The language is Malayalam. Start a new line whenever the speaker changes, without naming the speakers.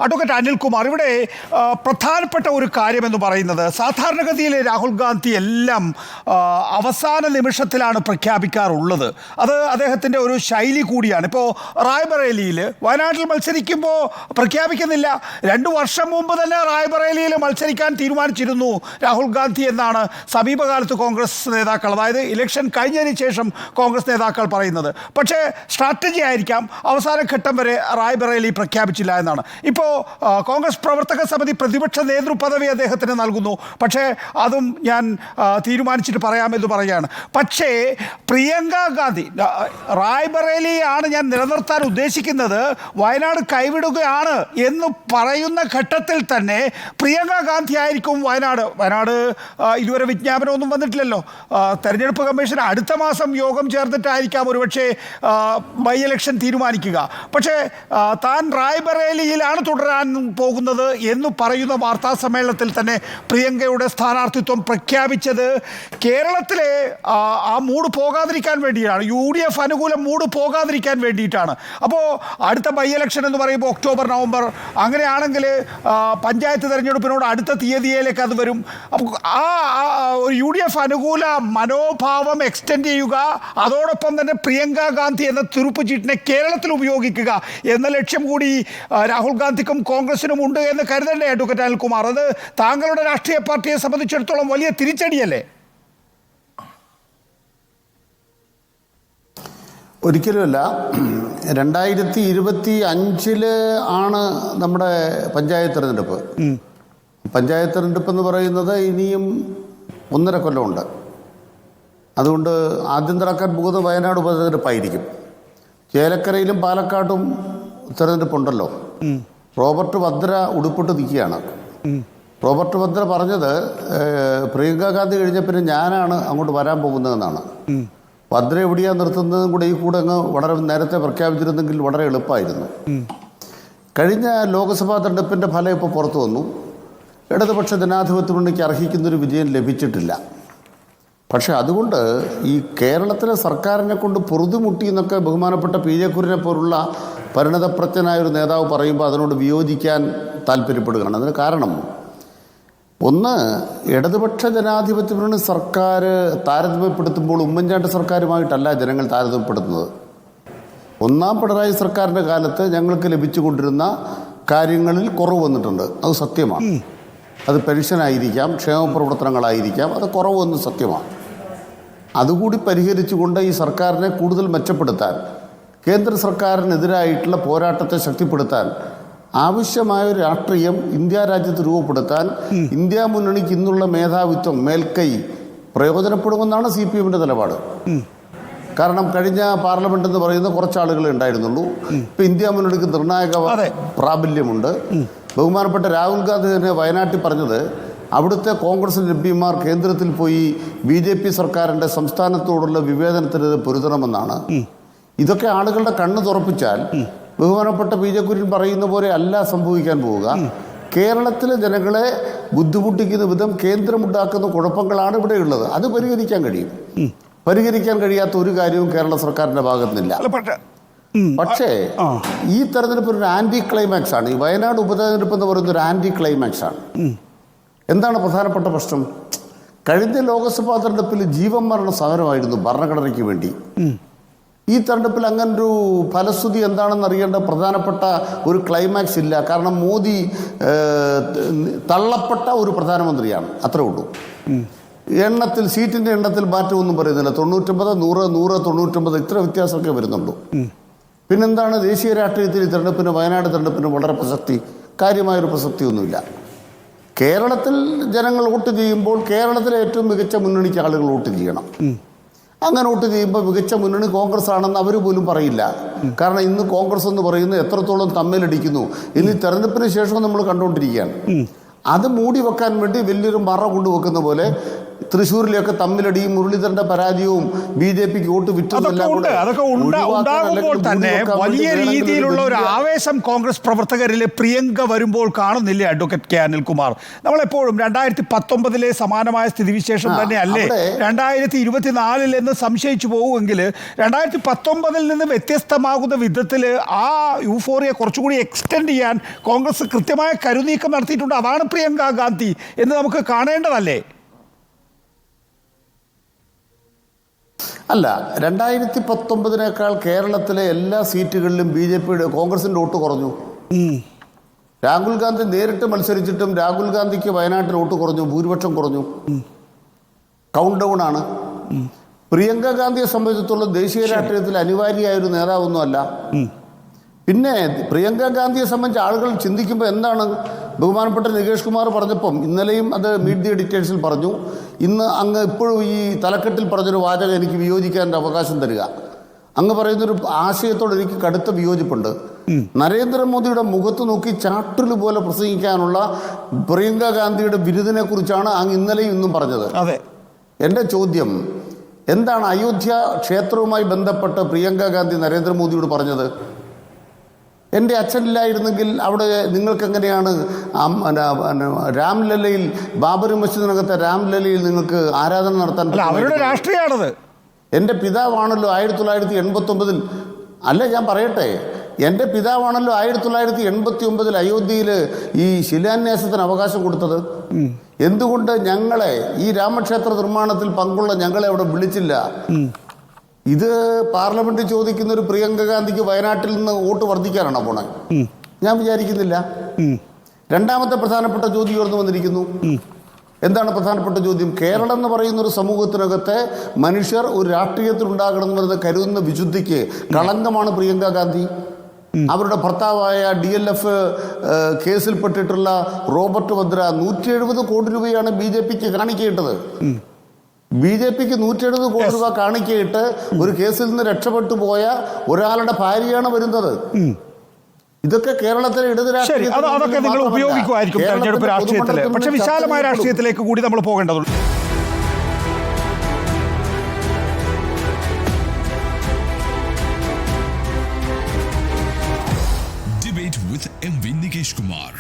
അഡ്വക്കേറ്റ് അനിൽകുമാർ, ഇവിടെ പ്രധാനപ്പെട്ട ഒരു കാര്യമെന്ന് പറയുന്നത് സാധാരണഗതിയിൽ രാഹുൽ ഗാന്ധി എല്ലാം അവസാന നിമിഷത്തിലാണ് പ്രഖ്യാപിക്കാറുള്ളത്. അത് അദ്ദേഹത്തിൻ്റെ ഒരു ശൈലി കൂടിയാണ്. ഇപ്പോൾ റായ്ബറേലിയിൽ വയനാട്ടിൽ മത്സരിക്കുമ്പോൾ പ്രഖ്യാപിക്കുന്നില്ല. 2 വർഷം മുമ്പ് തന്നെ റായ്ബറേലിയിൽ മത്സരിക്കാൻ തീരുമാനിച്ചിരുന്നു രാഹുൽ ഗാന്ധി എന്നാണ് സമീപകാലത്ത് കോൺഗ്രസ് നേതാക്കൾ, അതായത് ഇലക്ഷൻ കഴിഞ്ഞതിന് ശേഷം കോൺഗ്രസ് നേതാക്കൾ പറയുന്നത്. പക്ഷേ സ്ട്രാറ്റജി ആയിരിക്കാം അവസാന ഘട്ടം വരെ റായ്ബറേലി പ്രഖ്യാപിച്ചില്ല എന്നാണ്. ഇപ്പോൾ കോൺഗ്രസ് പ്രവർത്തക സമിതി പ്രതിപക്ഷ നേതൃപദവി അദ്ദേഹത്തിന് നൽകുന്നു. പക്ഷേ അതും ഞാൻ തീരുമാനിച്ചിട്ട് പറയാമെന്ന് പറയുകയാണ്. പക്ഷേ പ്രിയങ്ക ഗാന്ധി റായ്ബറേലിയാണ് ഞാൻ നിലനിർത്താൻ ഉദ്ദേശിക്കുന്നത്, വയനാട് കൈവിടുകയാണ് എന്ന് പറയുന്ന ഘട്ടത്തിൽ തന്നെ പ്രിയങ്ക ഗാന്ധി ആയിരിക്കും വയനാട് ഇതുവരെ വിജ്ഞാപനമൊന്നും വന്നിട്ടില്ലല്ലോ. തെരഞ്ഞെടുപ്പ് കമ്മീഷൻ അടുത്ത മാസം യോഗം ചേർന്നിട്ടായിരിക്കാം ഒരുപക്ഷെ ബൈ ഇലക്ഷൻ തീരുമാനിക്കുക. പക്ഷേ താൻ റായ്ബറേലിയിലാണ് തുടരാൻ പോകുന്നത് എന്ന് പറയുന്ന വാർത്താ സമ്മേളനത്തിൽ തന്നെ പ്രിയങ്കയുടെ സ്ഥാനാർത്ഥിത്വം പ്രഖ്യാപിച്ചത് കേരളത്തിലെ ആ മൂഡ് പോകാതിരിക്കാൻ വേണ്ടിയാണ്, UDF അനുകൂല മൂഡ് പോകാതിരിക്കാൻ വേണ്ടിയിട്ടാണ്. അപ്പോൾ അടുത്ത ബൈ ഇലക്ഷൻ എന്ന് പറയുമ്പോൾ ഒക്ടോബർ നവംബർ അങ്ങനെയാണെങ്കിൽ പഞ്ചായത്ത് തെരഞ്ഞെടുപ്പിനോട് അടുത്ത തീയതിയിലേക്ക് അത് വരും. അപ്പോൾ ഒരു UDF അനുകൂല മനോഭാവം എക്സ്റ്റെൻഡ് ചെയ്യുക, അതോടൊപ്പം തന്നെ പ്രിയങ്ക ഗാന്ധി എന്ന തുറുപ്പ് ചീട്ടിനെ കേരളത്തിൽ ഉപയോഗിക്കുക എന്ന ലക്ഷ്യം കൂടി രാഹുൽ ഗാന്ധിക്കും കോൺഗ്രസിനും ഉണ്ട് എന്ന് കരുതണ്ടേ അഡ്വക്കേറ്റ് അനിൽകുമാർ? അത് താങ്കളുടെ രാഷ്ട്രീയ പാർട്ടിയെ സംബന്ധിച്ചിടത്തോളം വലിയ തിരിച്ചടിയല്ലേ?
ഒരിക്കലുമല്ല. 2025 ആണ് നമ്മുടെ പഞ്ചായത്ത് തെരഞ്ഞെടുപ്പ്. പഞ്ചായത്ത് തെരഞ്ഞെടുപ്പ് എന്ന് പറയുന്നത് ഇനിയും 1.5 കൊല്ലമുണ്ട്. അതുകൊണ്ട് ആദ്യം നടക്കാൻ പോകുന്നത് വയനാട് ഉപതെരഞ്ഞെടുപ്പായിരിക്കും. ചേലക്കരയിലും പാലക്കാടും തെരഞ്ഞെടുപ്പുണ്ടല്ലോ. റോബർട്ട് വദ്ര ഉടുപ്പിട്ട് നിൽക്കുകയാണ്. റോബർട്ട് വദ്ര പറഞ്ഞത് പ്രിയങ്ക ഗാന്ധി കഴിഞ്ഞ പിന്നെ ഞാനാണ് അങ്ങോട്ട് വരാൻ പോകുന്നതെന്നാണ്. വദ്ര എവിടെയാണ് നിർത്തുന്നതും കൂടെ ഈ കൂടെ അങ്ങ് വളരെ നേരത്തെ പ്രഖ്യാപിച്ചിരുന്നെങ്കിൽ വളരെ എളുപ്പമായിരുന്നു. കഴിഞ്ഞ ലോക്സഭാ തെരഞ്ഞെടുപ്പിൻ്റെ ഫലം ഇപ്പോൾ പുറത്തു വന്നു. ഇടതുപക്ഷ ജനാധിപത്യ മുന്നണിക്ക് അർഹിക്കുന്നൊരു വിജയം ലഭിച്ചിട്ടില്ല. പക്ഷെ അതുകൊണ്ട് ഈ കേരളത്തിലെ സർക്കാരിനെ കൊണ്ട് പൊറുതിമുട്ടി എന്നൊക്കെ ബഹുമാനപ്പെട്ട PJ കുര്യനെ പോലുള്ള പരിണതപ്രജ്ഞനായ ഒരു നേതാവ് പറയുമ്പോൾ അതിനോട് വിയോജിക്കാൻ താല്പര്യപ്പെടുകയാണ്. അതിന് കാരണം, ഒന്ന്, ഇടതുപക്ഷ ജനാധിപത്യ മുന്നണി സർക്കാർ താരതമ്യപ്പെടുത്തുമ്പോൾ ഉമ്മൻചാണ്ടി സർക്കാരുമായിട്ടല്ല ജനങ്ങൾ താരതമ്യപ്പെടുത്തുന്നത്. 1ാം പിണറായി സർക്കാരിൻ്റെ കാലത്ത് ഞങ്ങൾക്ക് ലഭിച്ചുകൊണ്ടിരുന്ന കാര്യങ്ങളിൽ കുറവ് വന്നിട്ടുണ്ട്, അത് സത്യമാണ്. അത് പെൻഷനായിരിക്കാം, ക്ഷേമ പ്രവർത്തനങ്ങളായിരിക്കാം, അത് കുറവ് വന്ന് സത്യമാണ്. അതുകൂടി പരിഹരിച്ചുകൊണ്ട് ഈ സർക്കാരിനെ കൂടുതൽ മെച്ചപ്പെടുത്താൻ, കേന്ദ്ര സർക്കാരിനെതിരായിട്ടുള്ള പോരാട്ടത്തെ ശക്തിപ്പെടുത്താൻ ആവശ്യമായ ഒരു രാഷ്ട്രീയം ഇന്ത്യ രാജ്യത്ത് രൂപപ്പെടുത്താൻ ഇന്ത്യ മുന്നണിക്ക് ഇന്നുള്ള മേധാവിത്വം, മേൽക്കൈ പ്രയോജനപ്പെടുമെന്നാണ് CPMൻ്റെ നിലപാട്. കാരണം കഴിഞ്ഞ പാർലമെന്റ് എന്ന് പറയുന്ന കുറച്ചാളുകളെ ഉണ്ടായിരുന്നുള്ളൂ. ഇപ്പം ഇന്ത്യ മുന്നണിക്ക് നിർണായക പ്രാബല്യമുണ്ട്. ബഹുമാനപ്പെട്ട രാഹുൽ ഗാന്ധി തന്നെ വയനാട്ടിൽ പറഞ്ഞത് അവിടുത്തെ കോൺഗ്രസ് MP-മാർ കേന്ദ്രത്തിൽ പോയി BJP സർക്കാരിൻ്റെ സംസ്ഥാനത്തോടുള്ള വിവേചനത്തിന് പൊരുത്തണമെന്നാണ്. ഇതൊക്കെ ആളുകളുടെ കണ്ണ് തുറപ്പിച്ചാൽ ബഹുമാനപ്പെട്ട PJ കുര്യൻ പറയുന്ന പോലെ അല്ല സംഭവിക്കാൻ പോവുക. കേരളത്തിലെ ജനങ്ങളെ ബുദ്ധിമുട്ടിക്കുന്ന വിധം കേന്ദ്രമുണ്ടാക്കുന്ന കുഴപ്പങ്ങളാണ് ഇവിടെയുള്ളത്. അത് പരിഹരിക്കാൻ കഴിയും. പരിഹരിക്കാൻ കഴിയാത്ത ഒരു കാര്യവും കേരള സർക്കാരിൻ്റെ ഭാഗത്തുനിന്നില്ല. പക്ഷേ ഈ തെരഞ്ഞെടുപ്പ് ഒരു ആൻറ്റി ക്ലൈമാക്സ് ആണ്. ഈ വയനാട് ഉപതെരഞ്ഞെടുപ്പ് എന്ന് പറയുന്നത് ഒരു ആൻറ്റി ക്ലൈമാക്സ് ആണ്. എന്താണ് പ്രധാനപ്പെട്ട പ്രശ്നം? കഴിഞ്ഞ ലോക്സഭാ തെരഞ്ഞെടുപ്പിൽ ജീവൻ മരണ സമരമായിരുന്നു ഭരണഘടനയ്ക്ക് വേണ്ടി. ഈ തെരഞ്ഞെടുപ്പിൽ അങ്ങനൊരു ഫലശ്രുതി എന്താണെന്ന് അറിയേണ്ട പ്രധാനപ്പെട്ട ഒരു ക്ലൈമാക്സ് ഇല്ല. കാരണം മോദി തള്ളപ്പെട്ട ഒരു പ്രധാനമന്ത്രിയാണ്, അത്രേ ഉള്ളൂ. സീറ്റിൻ്റെ എണ്ണത്തിൽ മാറ്റമൊന്നും പറയുന്നില്ല. 99, 100, 99 ഇത്ര വ്യത്യാസമൊക്കെ വരുന്നുള്ളൂ. പിന്നെന്താണ് ദേശീയ രാഷ്ട്രീയത്തിൽ ഈ തെരഞ്ഞെടുപ്പിന്, വയനാട് തെരഞ്ഞെടുപ്പിന് വളരെ പ്രസക്തി? കാര്യമായൊരു പ്രസക്തിയൊന്നുമില്ല. കേരളത്തിൽ ജനങ്ങൾ വോട്ട് ചെയ്യുമ്പോൾ കേരളത്തിലെ ഏറ്റവും മികച്ച മുന്നണിക്ക് ആളുകൾ വോട്ട് ചെയ്യണം. അങ്ങനെ വോട്ട് ചെയ്യുമ്പോൾ മികച്ച മുന്നണി കോൺഗ്രസ് ആണെന്ന് അവർ പോലും പറയില്ല. കാരണം ഇന്ന് കോൺഗ്രസ് എന്ന് പറയുന്നത് എത്രത്തോളം തമ്മിലടിക്കുന്നു ഇന്ന് ഈ തെരഞ്ഞെടുപ്പിന് ശേഷം നമ്മൾ കണ്ടുകൊണ്ടിരിക്കുകയാണ്. അത് മൂടി വെക്കാൻ വേണ്ടി വലിയൊരു മറ കൊണ്ടുവെക്കുന്ന പോലെ തൃശ്ശൂരിലൊക്കെ തമ്മിലടിയും മുരളീധരന്റെ പരാജയവും BJPക്ക് വോട്ട്
അതൊക്കെ ഉണ്ടാകുമ്പോൾ തന്നെ വലിയ രീതിയിലുള്ള ഒരു ആവേശം കോൺഗ്രസ് പ്രവർത്തകരിൽ പ്രിയങ്ക വരുമ്പോൾ കാണുന്നില്ലേ അഡ്വക്കേറ്റ് കെ അനിൽകുമാർ? നമ്മളെപ്പോഴും 2019 സമാനമായ സ്ഥിതിവിശേഷം തന്നെയല്ലേ 2024 എന്ന് സംശയിച്ചു പോകുമെങ്കിൽ 2019 നിന്ന് വ്യത്യസ്തമാകുന്ന വിധത്തിൽ ആ യൂഫോറിയ കുറച്ചുകൂടി എക്സ്റ്റെൻഡ് ചെയ്യാൻ കോൺഗ്രസ് കൃത്യമായ കരുനീക്കം നടത്തിയിട്ടുണ്ട്. അതാണ് പ്രിയങ്ക ഗാന്ധി എന്ന് നമുക്ക് കാണേണ്ടതല്ലേ?
അല്ല, 2019 കേരളത്തിലെ എല്ലാ സീറ്റുകളിലും കോൺഗ്രസിന്റെ വോട്ട് കുറഞ്ഞു. രാഹുൽ ഗാന്ധി നേരിട്ട് മത്സരിച്ചിട്ടും രാഹുൽ ഗാന്ധിക്ക് വയനാട്ടിൽ വോട്ട് കുറഞ്ഞു, ഭൂരിപക്ഷം കുറഞ്ഞു. കൗണ്ട് ഡൗൺ ആണ്. പ്രിയങ്ക ഗാന്ധിയെ സംബന്ധിച്ചിടത്തോളം ദേശീയ രാഷ്ട്രീയത്തിൽ അനിവാര്യമായ ഒരു നേതാവൊന്നുമല്ല. പിന്നെ പ്രിയങ്ക ഗാന്ധിയെ സംബന്ധിച്ച് ആളുകൾ ചിന്തിക്കുമ്പോൾ എന്താണ് ബഹുമാനപ്പെട്ട നികേഷ് കുമാർ പറഞ്ഞപ്പം ഇന്നലെയും അത് മീറ്റ് ദി എഡിറ്റേഴ്സിൽ പറഞ്ഞു, ഇന്ന് അങ്ങ് ഇപ്പോഴും ഈ തലക്കെട്ടിൽ പറഞ്ഞൊരു വാചകം എനിക്ക് വിയോജിക്കാൻ അവകാശം തരിക. അങ്ങ് പറയുന്നൊരു ആശയത്തോട് എനിക്ക് കടുത്ത വിയോജിപ്പുണ്ട്. നരേന്ദ്രമോദിയുടെ മുഖത്ത് നോക്കി ചാട്ടിൽ പോലെ പ്രസംഗിക്കാനുള്ള പ്രിയങ്ക ഗാന്ധിയുടെ ബിരുദിനെ കുറിച്ചാണ് അങ്ങ് ഇന്നലെയും ഇന്നും പറഞ്ഞത്. എൻ്റെ ചോദ്യം എന്താണ് അയോധ്യ ക്ഷേത്രവുമായി ബന്ധപ്പെട്ട് പ്രിയങ്ക ഗാന്ധി നരേന്ദ്രമോദിയോട് പറഞ്ഞത്? എൻ്റെ അച്ഛനില്ലായിരുന്നെങ്കിൽ അവിടെ നിങ്ങൾക്ക് എങ്ങനെയാണ് രാംലല്ലയിൽ ബാബറി മസ്ജിദിനകത്തെ രാംലല്ലയിൽ നിങ്ങൾക്ക് ആരാധന നടത്താൻ?
അവരുടെ രാഷ്ട്രീയമാണത്.
എൻ്റെ പിതാവാണല്ലോ 1989 അല്ല, ഞാൻ പറയട്ടെ, എൻ്റെ പിതാവാണല്ലോ 1989 അയോധ്യയിൽ ഈ ശിലാന്യാസത്തിന് അവകാശം കൊടുത്തത്. എന്തുകൊണ്ട് ഞങ്ങളെ ഈ രാമക്ഷേത്ര നിർമ്മാണത്തിൽ പങ്കുള്ള ഞങ്ങളെ അവിടെ വിളിച്ചില്ല? ഇത് പാർലമെന്റിൽ ചോദിക്കുന്ന ഒരു പ്രിയങ്ക ഗാന്ധിക്ക് വയനാട്ടിൽ നിന്ന് വോട്ട് വർദ്ധിക്കാനാണോ പോണേ? ഞാൻ വിചാരിക്കുന്നില്ല. രണ്ടാമത്തെ പ്രധാനപ്പെട്ട ചോദ്യം ഉയർന്നു വന്നിരിക്കുന്നു. എന്താണ് പ്രധാനപ്പെട്ട ചോദ്യം? കേരളം എന്ന് പറയുന്ന ഒരു സമൂഹത്തിനകത്തെ മനുഷ്യർ ഒരു രാഷ്ട്രീയത്തിൽ ഉണ്ടാകണമെന്ന് കരുതുന്ന വിശുദ്ധിക്ക് കളങ്കമാണ് പ്രിയങ്ക ഗാന്ധി. അവരുടെ ഭർത്താവായ DLF കേസിൽപ്പെട്ടിട്ടുള്ള റോബർട്ട് വദ്ര 170 കോടി രൂപയാണ് BJPക്ക് കാണിക്കേണ്ടത്. BJPക്ക് 170 കോടി രൂപ കാണിക്കയിട്ട് ഒരു കേസിൽ നിന്ന് രക്ഷപ്പെട്ടു പോയ ഒരാളുടെ ഭാര്യയാണ് വരുന്നത്. ഇതൊക്കെ കേരളത്തിലെ ഇടത്
അതൊക്കെ നിങ്ങൾ ഉപയോഗിക്കുമായിരിക്കും തെരഞ്ഞെടുപ്പ് രാഷ്ട്രീയത്തിൽ. പക്ഷെ വിശാലമായ രാഷ്ട്രീയത്തിലേക്ക് കൂടി നമ്മൾ പോകേണ്ടതുണ്ട്.
Debate with MV Nikesh Kumar.